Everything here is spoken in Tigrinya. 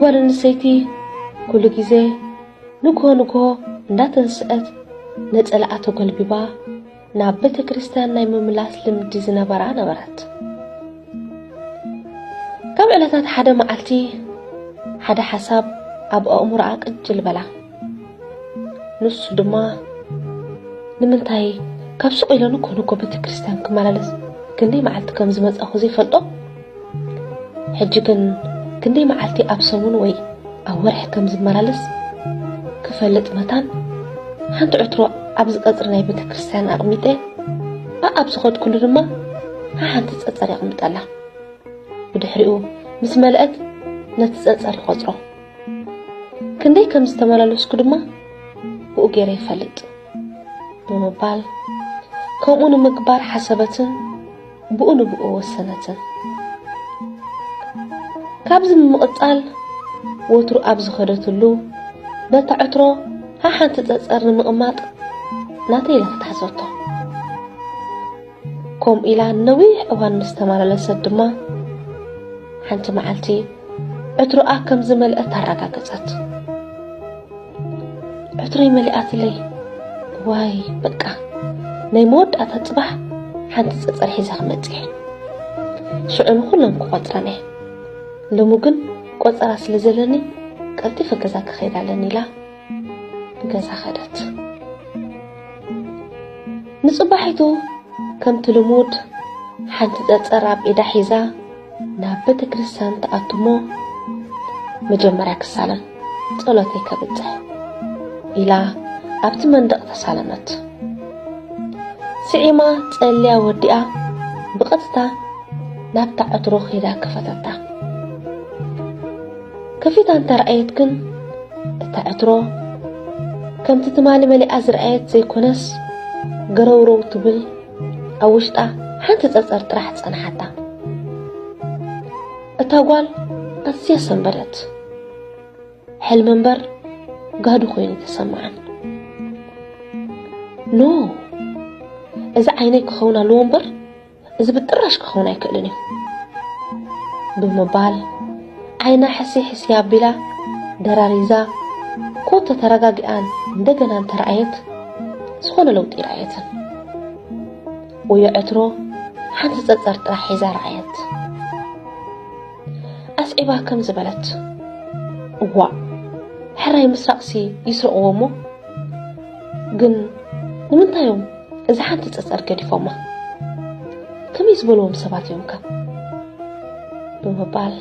ጓል አንስተይቲ ኩሉ ግዜ ንጎ እንዳተንስአት ነጸላኣ ተገልቢባ ናብ ቤተ ክርስቲያን ናይ ምምላስ ልምዲ ነበራት ካብ ዕለታት ሓደ መዓልቲ ሓደ ሓሳብ ኣብ ኣእምሮኣ ቅጅል በላ ንሱ ድማ ንምንታይ ካብ ሱቕ ኢለ ንጎ ቤተ ክርስቲያን ክመላለስ ክንደይ መዓልቲ ከም ዝመጻኹ ዘይፈልጦ ሕጂ ግን ክንደይ መዓልቲ ኣብ ሰሙን ወይ ኣብ ወርሒ ከም ዝመላለስ ክፈልጥ መታን ሓንቲ ዕትሮ ኣብ ዝቀጽር ናይ ቤተ ክርስቲያን ኣቕሚጠ ኣብ ዝኸድ ኩሉ ድማ ሓንቲ ጸጸር ይቕምጠላ ብድሕሪኡ ምስ መልአት ነቲ ጸጸር ይቆጽሮ ክንደይ ከም ዝተመላለስኩ ድማ ብኡ ገይረ ይፈልጥ ብምባል ከምኡ ንምግባር ሓሰበትን ብኡ ንብኡ ወሰነትን ካብዚ ምቕጻል ወትሩ ኣብ ዝኸደትሉ በታ ዕትሮ ሓንቲ ጸጸር ንምቕማጥ ናተይ ኢላ ተሓሰብቶ ከም ኢላ ነዊሕ እዋን ምስ ተመላለሰት ድማ ሓንቲ መዓልቲ ዕትሮኣ ከም ዝመልአት ታረጋገጸት ዕትሮይ መሊኣትለይ ዋይ በቃ ናይ መወዳእታ ጽባሕ ሓንቲ ጸጸር ሒዛ ክመጽእ ሽዑን ኩሎም ክቆጽረን ሎሙ ግን ቆጸራ ስለ ዘለኒ ቀልጢፈ ገዛ ክኸይድ ኣለኒ ኢላ ገዛ ኸደት ንጽባሒቱ ከምቲ ልሙድ ሓንቲ ጸጸር ኣብ ኢዳ ሒዛ ናብ ቤተ ክርስቲያን ተኣትሞ መጀመርያ ክሳለም ጸሎተይ ከብጽሕ ኢላ ኣብቲ መንደቕ ተሳለመት ስዒማ ጸልያ ወዲኣ ብቐጥታ ናብታ ዕትሮ ኸይዳ ከፈተታ ከፊታ እንተረኣየት ግን እታ ዕትሮ ከምቲ ትማሊ መሊኣ ዝረኣየት ዘይኮነስ ገረውሮው ትብል ኣብ ውሽጣ ሓንቲ ጸጸር ጥራሕ ጸንሓታ እታ ጓል ኣዝያ ሰንበደት ሕልም እምበር ጋዱ ኮይኑ ተሰምዓን ኖ እዚ ዓይነይ ክኸውን ኣለዎ እምበር እዚ ብጥራሽ ክኸውን ኣይክእልን እዩ ብምባል ዓይና ሕሲ ኣቢላ ደራሪዛ ኮተ ተረጋጊኣን እንደገና እንተረኣየት ዝኾነ ለውጢ ረኣየትን ወዮ ዕትሮ ሓንቲ ጸጸር ጥራሕ ሒዛ ረኣየት ኣስዒባ ከም ዝበለት እዋ ሕራይ ምስራቅሲ ይስርቕዎ እሞ ግን ንምንታዮም እዚ ሓንቲ ጸጸር ገዲፎማ ከመይ ዝበልዎም ሰባት እዮም ከም ብምባል